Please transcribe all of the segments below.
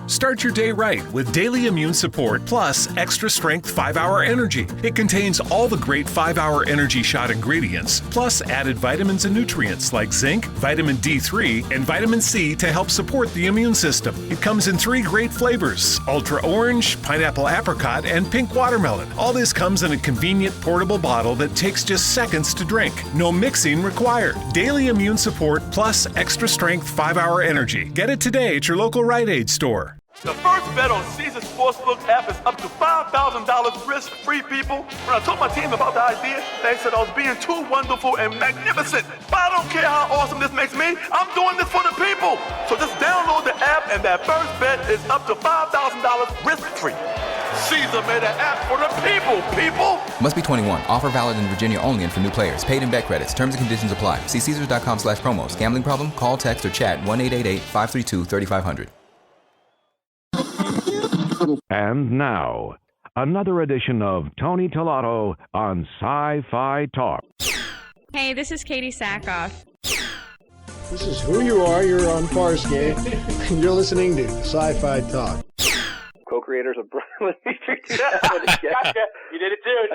Start your day right with Daily Immune Support Plus Extra Strength 5-Hour Energy. It contains all the great 5-Hour Energy Shot ingredients, plus added vitamins and nutrients like zinc, vitamin D3, and vitamin C to help support the immune system. It comes in 3 great flavors: Ultra Orange, Pineapple Apricot, and Pink Watermelon. All this comes in a convenient portable bottle that takes just seconds to drink. No mixing required. Daily Immune Support Plus Extra Strength 5-Hour Energy. Get it today at your local Rite Aid store. The first bet on Caesars Sportsbook app is up to $5,000 risk-free, people. When I told my team about the idea, they said I was being too wonderful and magnificent. But I don't care how awesome this makes me. I'm doing this for the people. So just download the app, and that first bet is up to $5,000 risk-free. Caesar made an app for the people. Must be 21. Offer valid in Virginia only and for new players. Paid in bet credits. Terms and conditions apply. See Caesars.com/promos. Gambling problem? Call, text, or chat 1-888-532-3500. And now, another edition of Tony Tolato on Sci-Fi Talk. Hey, this is Katie Sackhoff. This is Who You Are. You're on Farscape, and you're listening to Sci-Fi Talk. Co-creators of Brooklyn Matrix. Gotcha. You did it too.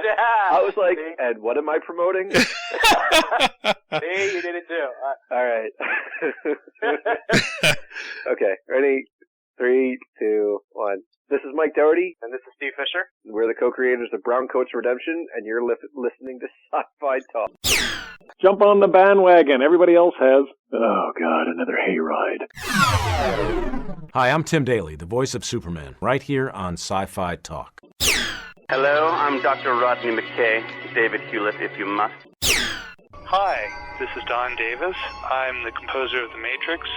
I was like, and what am I promoting? See, you did it too. All right. Okay, ready? 3, 2, 1. This is Mike Doherty. And this is Steve Fisher. We're the co-creators of Brown Coats Redemption, and you're listening to Sci-Fi Talk. Jump on the bandwagon. Everybody else has. Oh, God, another hayride. Hi, I'm Tim Daly, the voice of Superman, right here on Sci-Fi Talk. Hello, I'm Dr. Rodney McKay, David Hewlett, if you must. Hi, this is Don Davis. I'm the composer of The Matrix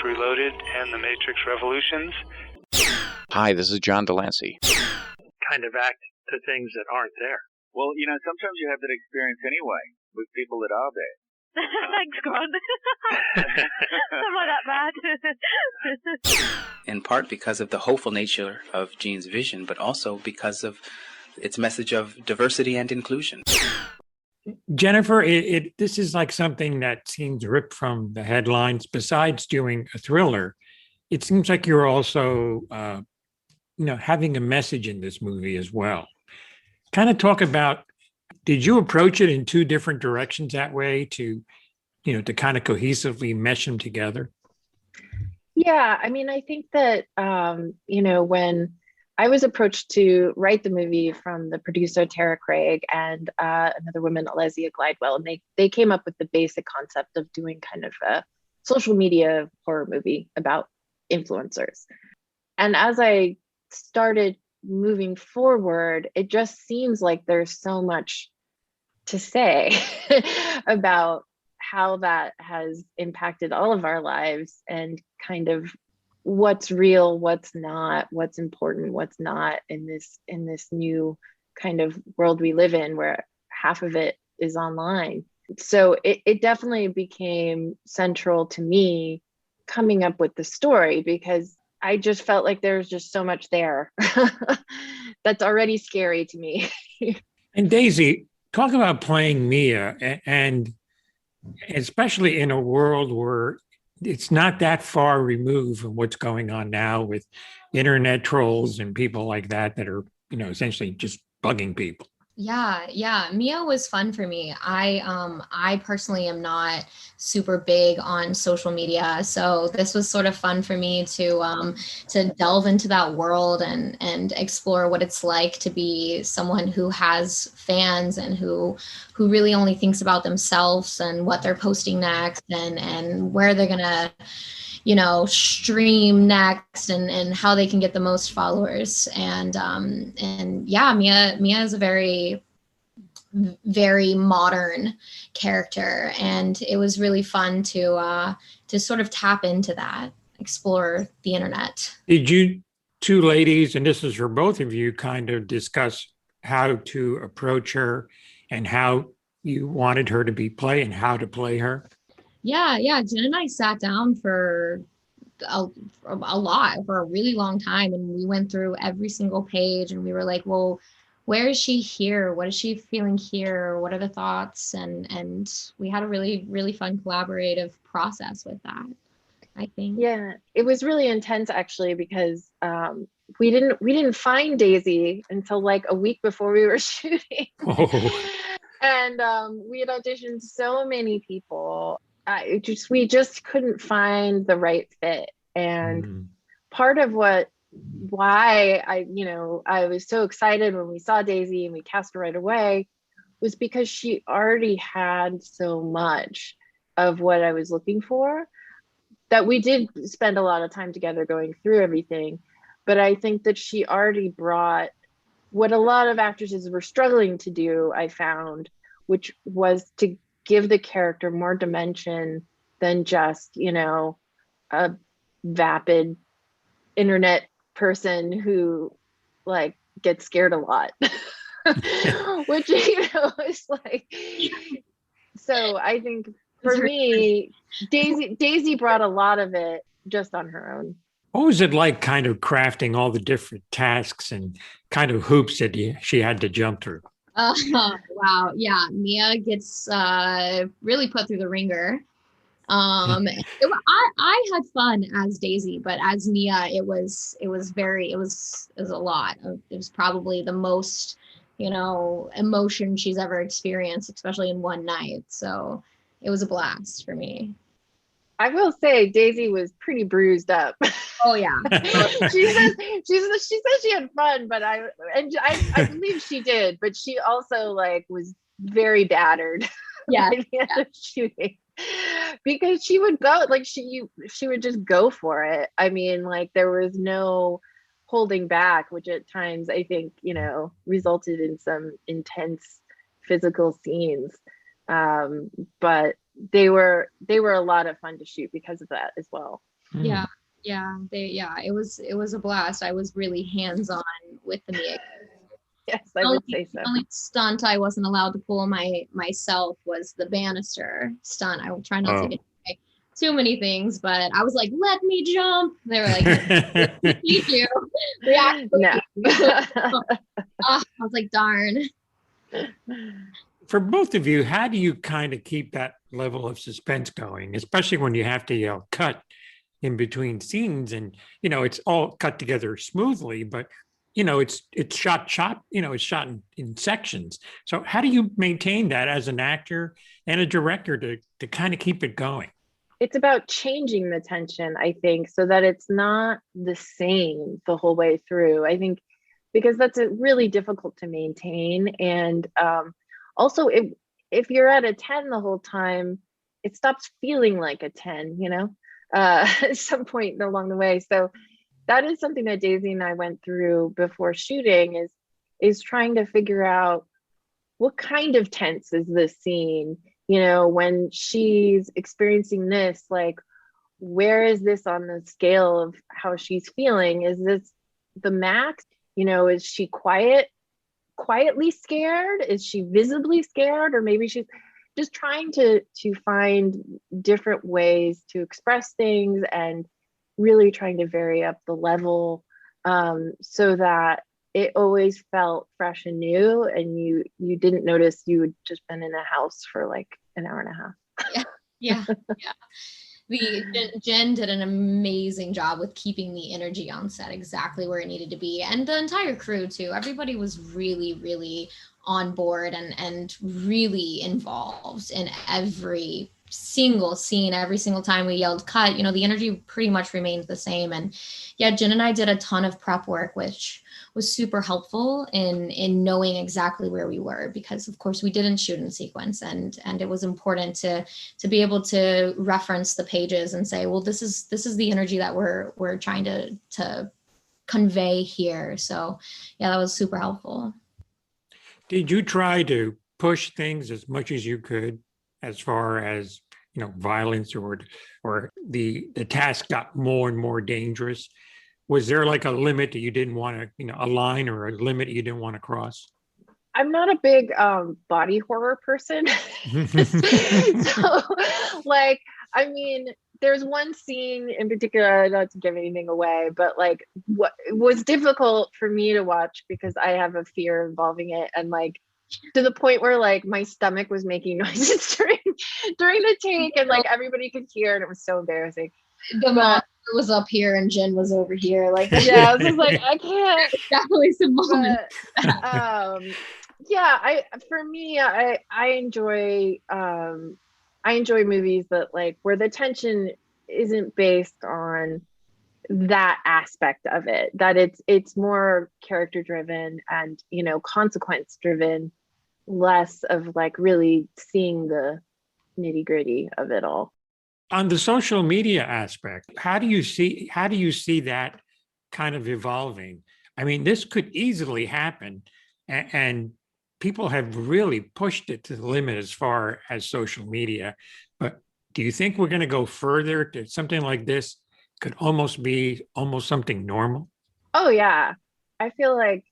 Reloaded, and The Matrix Revolutions. Hi, this is John Delancey. Kind of act to things that aren't there. Well, you know, sometimes you have that experience anyway with people that are there. Thanks, God. I'm not that bad. In part because of the hopeful nature of Gene's vision, but also because of its message of diversity and inclusion. Jennifer, this is like something that seems ripped from the headlines. Besides doing a thriller, it seems like you're also, having a message in this movie as well. Kind of talk about, did you approach it in 2 different directions that way to kind of cohesively mesh them together? Yeah, I mean, I think that, when I was approached to write the movie from the producer, Tara Craig, and another woman, Alesia Glidewell, and they came up with the basic concept of doing kind of a social media horror movie about influencers. And as I started moving forward, it just seems like there's so much to say about how that has impacted all of our lives and kind of what's real, what's not, what's important, what's not in this new kind of world we live in, where half of it is online. So it definitely became central to me coming up with the story, because I just felt like there's just so much there that's already scary to me. And Daisy, talk about playing Mia, and especially in a world where it's not that far removed from what's going on now with internet trolls and people like that are, essentially just bugging people. Yeah. Mia was fun for me. I personally am not super big on social media, so this was sort of fun for me to delve into that world and explore what it's like to be someone who has fans and who really only thinks about themselves and what they're posting next and where they're gonna stream next and how they can get the most followers. And yeah, Mia is a very, very modern character. And it was really fun to sort of tap into that, explore the internet. Did you 2 ladies, and this is for both of you, kind of discuss how to approach her and how you wanted her to be played and how to play her? Yeah. Jen and I sat down for a lot, for a really long time, and we went through every single page, and we were like, well, where is she here? What is she feeling here? What are the thoughts? And we had a really, really fun collaborative process with that. I think. Yeah, it was really intense actually because we didn't find Daisy until like a week before we were shooting. Oh. And we had auditioned so many people. We just couldn't find the right fit. And part of why I was so excited when we saw Daisy and we cast her right away was because she already had so much of what I was looking for, that we did spend a lot of time together going through everything. But I think that she already brought what a lot of actresses were struggling to do, I found, which was to give the character more dimension than just, a vapid internet person who like gets scared a lot. Which, is like, so I think for me, Daisy brought a lot of it just on her own. What was it like kind of crafting all the different tasks and kind of hoops that she had to jump through? Wow. Yeah. Mia gets really put through the ringer. I had fun as Daisy, but as Mia, it was a lot. It was probably the most, emotion she's ever experienced, especially in one night. So it was a blast for me. I will say Daisy was pretty bruised up. Oh yeah. she says she had fun, but I believe she did, but she also like was very battered. Yeah. By the end of shooting. Because she would go, like she would just go for it. I mean, like there was no holding back, which at times I think, resulted in some intense physical scenes. But they were a lot of fun to shoot because of that as well. Yeah. It was a blast. I was really hands-on with the Mia. Yes, I would say so. The only stunt I wasn't allowed to pull myself was the banister stunt. I will try not to get too many things, but I was like, let me jump. They were like, you do. No. I was like, darn. For both of you, how do you kind of keep that level of suspense going, especially when you have to cut in between scenes and, it's all cut together smoothly, but it's shot, it's shot in sections. So how do you maintain that as an actor and a director to kind of keep it going? It's about changing the tension, I think, so that it's not the same the whole way through. I think because that's really difficult to maintain. And also, if you're at a 10 the whole time, it stops feeling like a 10, at some point along the way. So that is something that Daisy and I went through before shooting is trying to figure out what kind of tense is this scene, when she's experiencing this, like, where is this on the scale of how she's feeling? Is this the max? Is she quietly scared? Is she visibly scared? Or maybe she's just trying to find different ways to express things and really trying to vary up the level so that it always felt fresh and new, and you didn't notice you had just been in a house for like an hour and a half. Yeah. Jen did an amazing job with keeping the energy on set exactly where it needed to be, and the entire crew too. Everybody was really, really on board and really involved in every single scene. Every single time we yelled cut, the energy pretty much remained the same. And yeah, Jen and I did a ton of prep work, which was super helpful in knowing exactly where we were, because of course we didn't shoot in sequence, and it was important to be able to reference the pages and say, well, this is the energy that we're trying to convey here. So yeah, that was super helpful. Did you try to push things as much as you could as far as violence or the task got more and more dangerous? Was there like a limit that you didn't want to, a line or a limit you didn't want to cross? I'm not a big body horror person. So like, I mean, there's one scene in particular, not to give anything away, but like what was difficult for me to watch because I have a fear involving it, and like to the point where like my stomach was making noises during the take, and like everybody could hear, and it was so embarrassing. The monster was up here and Jen was over here. Like, yeah, I was just like, I can't. Definitely some moments. Yeah, for me, I enjoy movies that like where the tension isn't based on that aspect of it, that it's more character driven and, you know, consequence driven, less of like really seeing the nitty gritty of it all. On the social media aspect, how do you see that kind of evolving? I mean, this could easily happen, and people have really pushed it to the limit as far as social media. But do you think we're going to go further to something like this could almost be something normal? Oh yeah. I feel like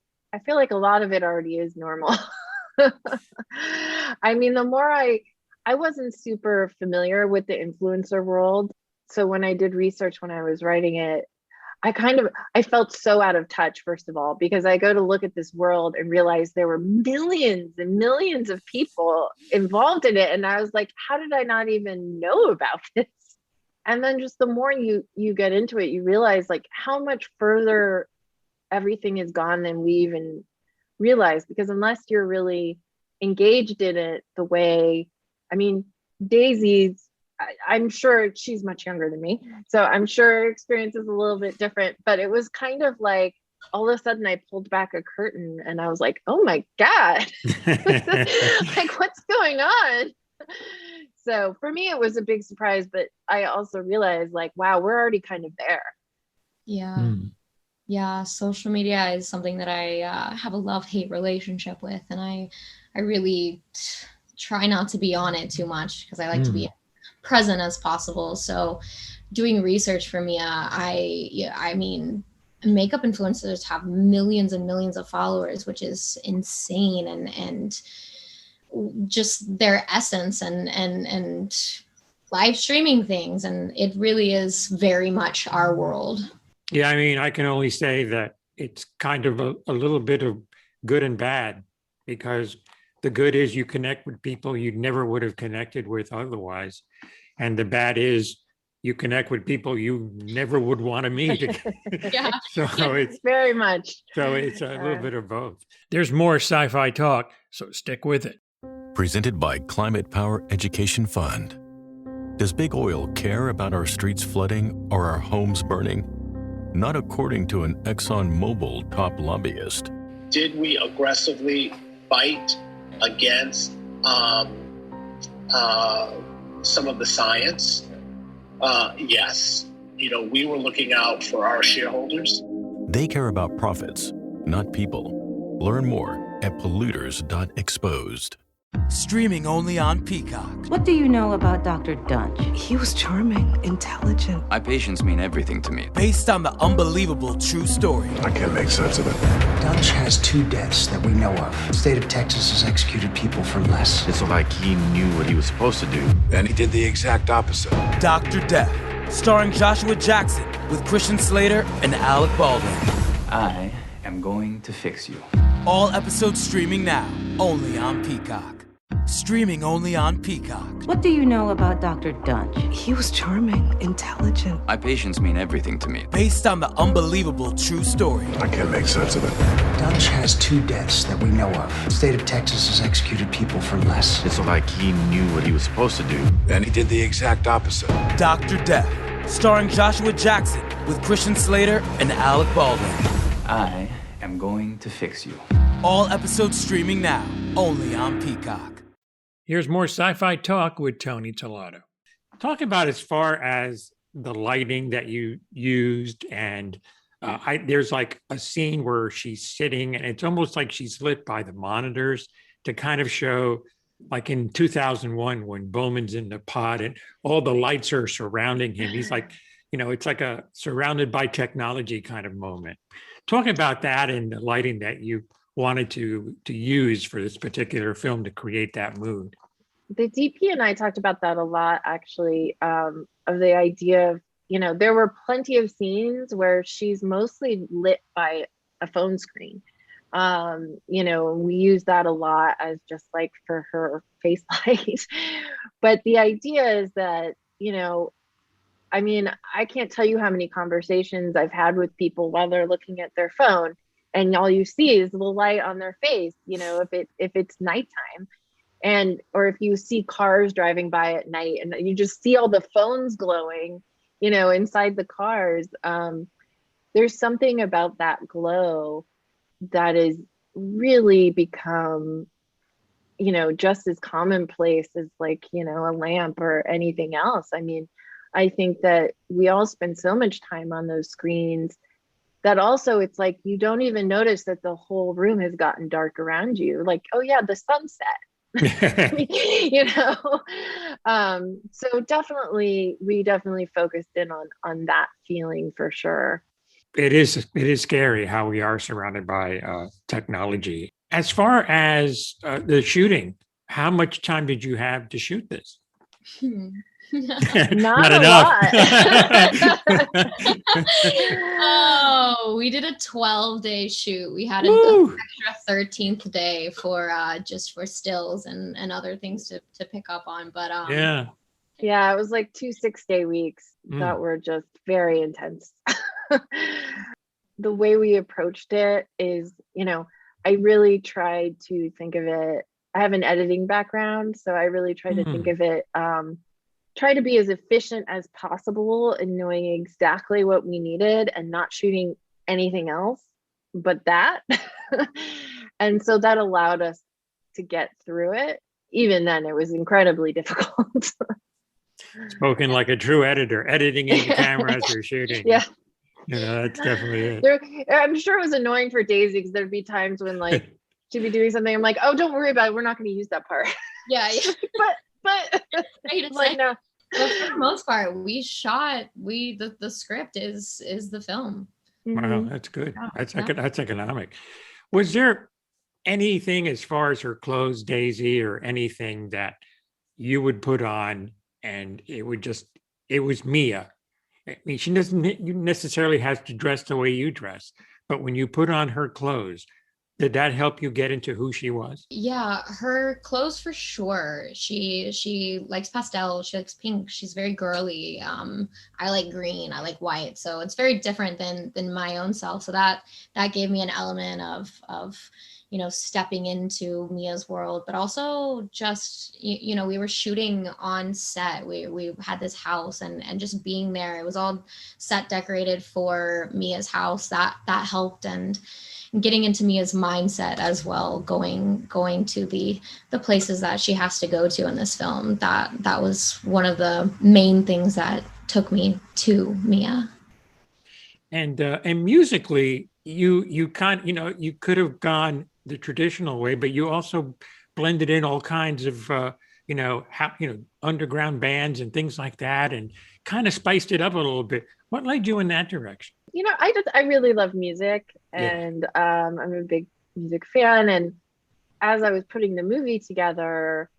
a lot of it already is normal. I mean, the more I wasn't super familiar with the influencer world. So when I did research, when I was writing it, I felt so out of touch, first of all, because I go to look at this world and realize there were millions and millions of people involved in it. And I was like, how did I not even know about this? And then just the more you get into it, you realize like how much further everything has gone than we even realized, because unless you're really engaged in it the way, I mean, Daisy's, I'm sure she's much younger than me, so I'm sure her experience is a little bit different, but it was kind of like all of a sudden I pulled back a curtain and I was like, oh my God, like what's going on? So for me, it was a big surprise, but I also realized like, wow, we're already kind of there. Yeah. Yeah. Social media is something that I have a love-hate relationship with. And I really try not to be on it too much because I like to be present as possible. So doing research for Mia, I mean, makeup influencers have millions and millions of followers, which is insane. And just their essence and live streaming things. And it really is very much our world. Yeah, I mean, I can only say that it's kind of a little bit of good and bad, because the good is you connect with people you never would have connected with otherwise. And the bad is you connect with people you never would want to meet. Yeah. So it's very much. So it's a little bit of both. There's more sci-fi talk, so stick with it. Presented by Climate Power Education Fund. Does big oil care about our streets flooding or our homes burning? Not according to an ExxonMobil top lobbyist. Did we aggressively fight against some of the science? Yes. You know, we were looking out for our shareholders. They care about profits, not people. Learn more at polluters.exposed. Streaming only on Peacock. What do you know about Dr. Dunch? He was charming, intelligent. My patients mean everything to me. Based on the unbelievable true story. I can't make sense of it. Dunch has 2 deaths that we know of. The state of Texas has executed people for less. It's like he knew what he was supposed to do. And he did the exact opposite. Dr. Death, starring Joshua Jackson with Christian Slater and Alec Baldwin. I am going to fix you. All episodes streaming now, only on Peacock. Streaming only on Peacock. What do you know about Dr. Dunch? He was charming, intelligent. My patients mean everything to me. Based on the unbelievable true story. I can't make sense of it. Dunch has 2 deaths that we know of. The state of Texas has executed people for less. It's like he knew what he was supposed to do. And he did the exact opposite. Dr. Death, starring Joshua Jackson with Christian Slater and Alec Baldwin. I am going to fix you. All episodes streaming now, only on Peacock. Here's more sci-fi talk with Tony Tolato. Talk about as far as the lighting that you used, and there's like a scene where she's sitting and it's almost like she's lit by the monitors to kind of show, like in 2001 when Bowman's in the pod and all the lights are surrounding him. He's like, you know, it's like a surrounded by technology kind of moment. Talk about that and the lighting that you wanted to use for this particular film to create that mood. The DP and I talked about that a lot, actually, of the idea of, you know, there were plenty of scenes where she's mostly lit by a phone screen. You know, we use that a lot as just like for her face light. But the idea is that, you know, I mean, I can't tell you how many conversations I've had with people while they're looking at their phone, and all you see is the light on their face, you know, if it's nighttime, and or if you see cars driving by at night and you just see all the phones glowing, you know, inside the cars. There's something about that glow that is really become, you know, just as commonplace as like, you know, a lamp or anything else. I mean, I think that we all spend so much time on those screens that also it's like you don't even notice that the whole room has gotten dark around you. Like, oh yeah, the sunset. You know. So definitely we definitely focused in on that feeling for sure. It is scary how we are surrounded by technology. As far as the shooting, how much time did you have to shoot this? Not enough. Oh, we did a 12-day shoot. We had an extra 13th day for just for stills and other things to pick up on. But yeah, it was like 2 6-day weeks that were just very intense. The way we approached it is, you know, I really tried to think of it. I have an editing background, so I really tried to think of it, try to be as efficient as possible in knowing exactly what we needed and not shooting anything else but that. And so that allowed us to get through it. Even then, it was incredibly difficult. Spoken like a true editor, editing in the camera as you're shooting. Yeah. You know, that's definitely it. I'm sure it was annoying for Daisy because there'd be times when like she'd be doing something. I'm like, oh, don't worry about it. We're not going to use that part. Yeah. but like, no. But for the most part, we shot. The script is the film. Wow, that's good. That's economic. Was there anything as far as her clothes, Daisy, or anything that you would put on and it was Mia? I mean, she doesn't necessarily have to dress the way you dress, but when you put on her clothes, did that help you get into who she was? Yeah, her clothes for sure. She likes pastel. She likes pink. She's very girly. I like green. I like white. So it's very different than my own self. So that gave me an element of you know, stepping into Mia's world, but also just, you know, we were shooting on set. We had this house and just being there. It was all set decorated for Mia's house. That helped, and getting into Mia's mindset as well, going to the places that she has to go to in this film. That was one of the main things that took me to Mia. And musically, you could have gone the traditional way, but you also blended in all kinds of underground bands and things like that, and kind of spiced it up a little bit. What led you in that direction? You know, I really love music, and I'm a big music fan. And as I was putting the movie together,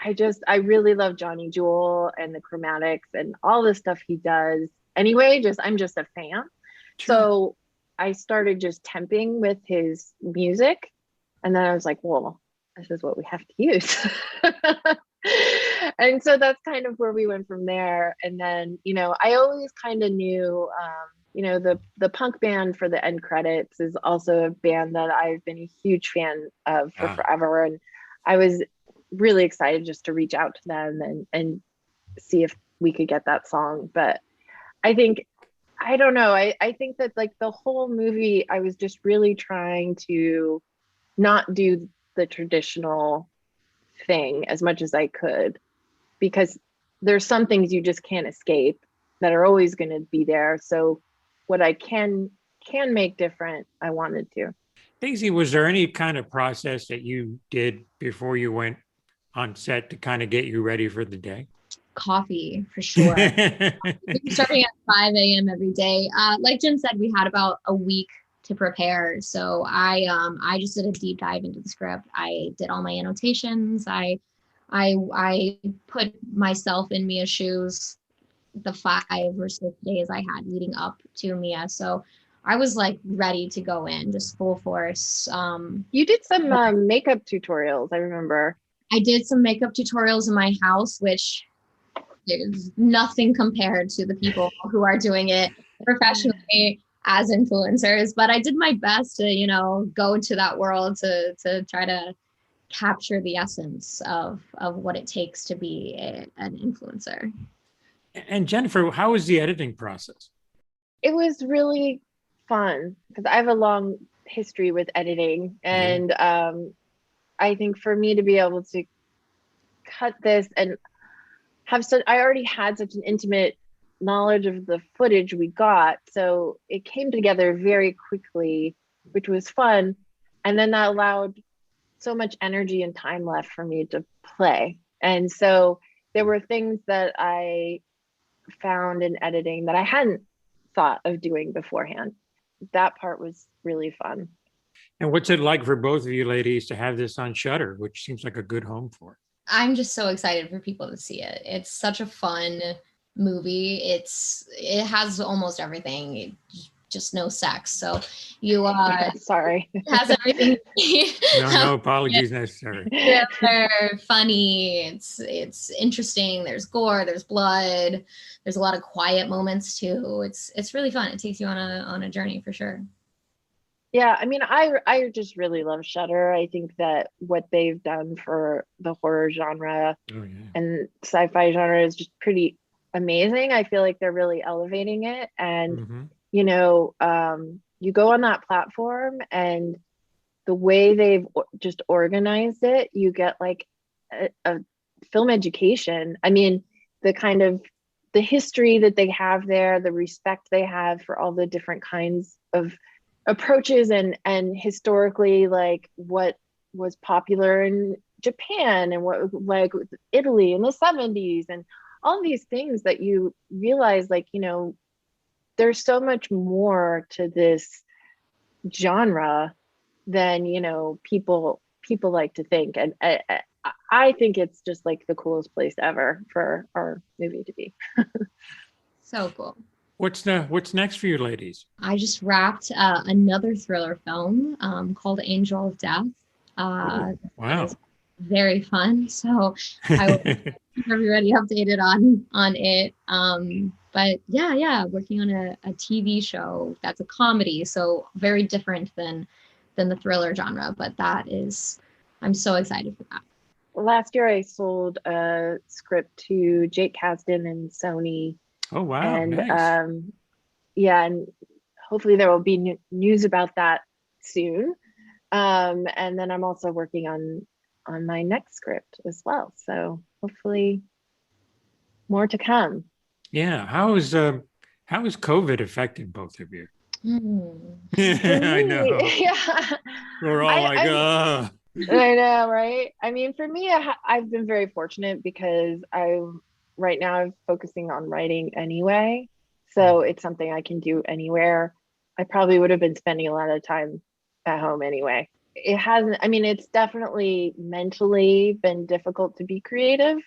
I really love Johnny Jewel and the chromatics and all the stuff he does. Anyway, I'm just a fan. Sure. So I started just temping with his music, and then I was like, well, this is what we have to use. And so that's kind of where we went from there. And then, you know, I always kind of knew, you know, the punk band for the end credits is also a band that I've been a huge fan of for forever. And I was really excited just to reach out to them and see if we could get that song. But I don't know. I think that like the whole movie, I was just really trying to not do the traditional thing as much as I could, because there's some things you just can't escape that are always going to be there. So what I can make different, I wanted to. Daisy, was there any kind of process that you did before you went on set to kind of get you ready for the day? Coffee, for sure. Starting at 5 a.m. every day. Like Jim said, we had about a week to prepare. So I just did a deep dive into the script. I did all my annotations. I put myself in Mia's shoes the 5 or 6 days I had leading up to Mia. So I was like ready to go in, just full force. You did some makeup tutorials, I remember. I did some makeup tutorials in my house, which there's nothing compared to the people who are doing it professionally as influencers. But I did my best to, go to that world to try to capture the essence of what it takes to be an influencer. And Jennifer, how was the editing process? It was really fun because I have a long history with editing, and I think for me to be able to cut this and I already had such an intimate knowledge of the footage we got, so it came together very quickly, which was fun, and then that allowed so much energy and time left for me to play. And so there were things that I found in editing that I hadn't thought of doing beforehand. That part was really fun. And what's it like for both of you ladies to have this on Shudder, which seems like a good home for it? I'm just so excited for people to see it. It's such a fun movie. It has almost everything, just no sex. So you sorry. It has everything. No apologies necessary. They're funny. It's interesting. There's gore. There's blood. There's a lot of quiet moments too. It's really fun. It takes you on a journey for sure. Yeah, I mean, I just really love Shudder. I think that what they've done for the horror genre and sci-fi genre is just pretty amazing. I feel like they're really elevating it. And, you go on that platform and the way they've just organized it, you get like a film education. I mean, the history that they have there, the respect they have for all the different kinds of approaches and historically, like what was popular in Japan and what like Italy in the 70s and all these things that you realize, like, there's so much more to this genre than, people like to think. And I think it's just like the coolest place ever for our movie to be. So cool. What's next for you ladies? I just wrapped another thriller film called Angel of Death. Wow. Very fun. So I will keep everybody updated on it. But yeah, working on a TV show that's a comedy, so very different than the thriller genre. But I'm so excited for that. Last year I sold a script to Jake Kasdan and Sony. Oh wow! And nice. And hopefully there will be news about that soon. And then I'm also working on my next script as well. So hopefully more to come. Yeah. How has COVID affected both of you? I know. Yeah. We're all I know, right? I mean, for me, I've been very fortunate because right now I'm focusing on writing anyway. So it's something I can do anywhere. I probably would have been spending a lot of time at home anyway. It's definitely mentally been difficult to be creative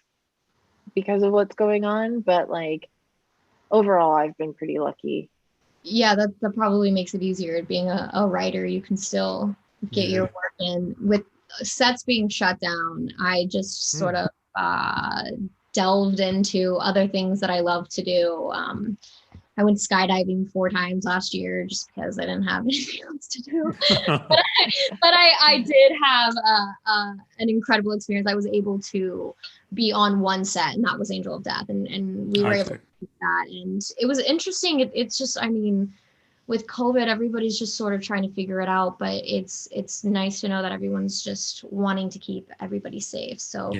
because of what's going on. But like overall, I've been pretty lucky. Yeah, that probably makes it easier. Being a writer, you can still get your work in. With sets being shut down, I just sort of delved into other things that I love to do. I went skydiving 4 times last year just because I didn't have anything else to do. but I did have an incredible experience. I was able to be on one set, and that was Angel of Death, and we were able to do that. And it was interesting. It's just, with COVID, everybody's just sort of trying to figure it out, but it's nice to know that everyone's just wanting to keep everybody safe. So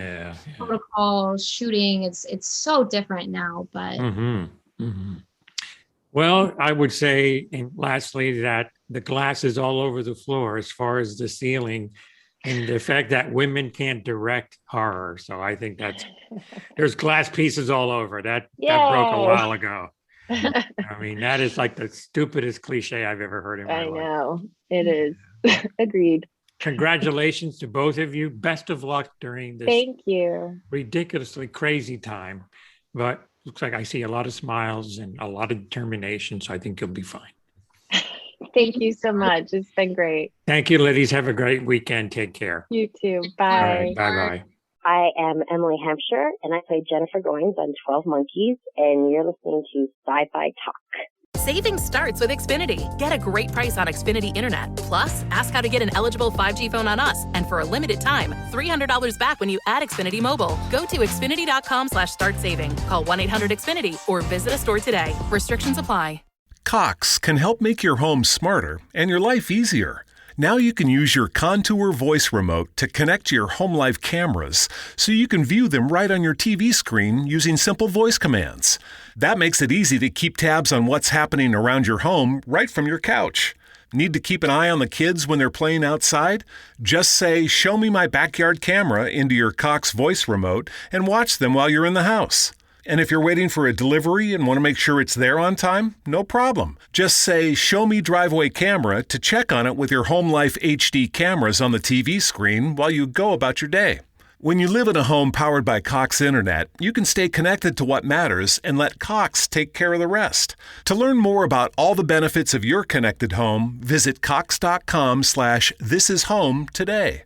protocols, shooting, it's so different now, but. Well, I would say, and lastly, that the glass is all over the floor as far as the ceiling and the fact that women can't direct horror. So I think there's glass pieces all over. That broke a while ago. That is like the stupidest cliche I've ever heard in my life. I know, it is. Agreed. Congratulations to both of you. Best of luck during this Thank you. ridiculously crazy time. But looks like I see a lot of smiles and a lot of determination, so I think you'll be fine. Thank you so much. It's been great. Thank you, ladies. Have a great weekend. Take care. You too. Bye. All right, bye-bye. I am Emily Hampshire, and I play Jennifer Goins on 12 Monkeys, and you're listening to Sci-Fi Talk. Savings starts with Xfinity. Get a great price on Xfinity Internet. Plus, ask how to get an eligible 5G phone on us. And for a limited time, $300 back when you add Xfinity Mobile. Go to Xfinity.com/start saving. Call 1-800-XFINITY or visit a store today. Restrictions apply. Cox can help make your home smarter and your life easier. Now you can use your Contour voice remote to connect to your home life cameras so you can view them right on your TV screen using simple voice commands. That makes it easy to keep tabs on what's happening around your home right from your couch. Need to keep an eye on the kids when they're playing outside? Just say, "Show me my backyard camera" into your Cox voice remote and watch them while you're in the house. And if you're waiting for a delivery and want to make sure it's there on time, no problem. Just say, "Show me driveway camera" to check on it with your Home Life HD cameras on the TV screen while you go about your day. When you live in a home powered by Cox Internet, you can stay connected to what matters and let Cox take care of the rest. To learn more about all the benefits of your connected home, visit cox.com/thisishome today.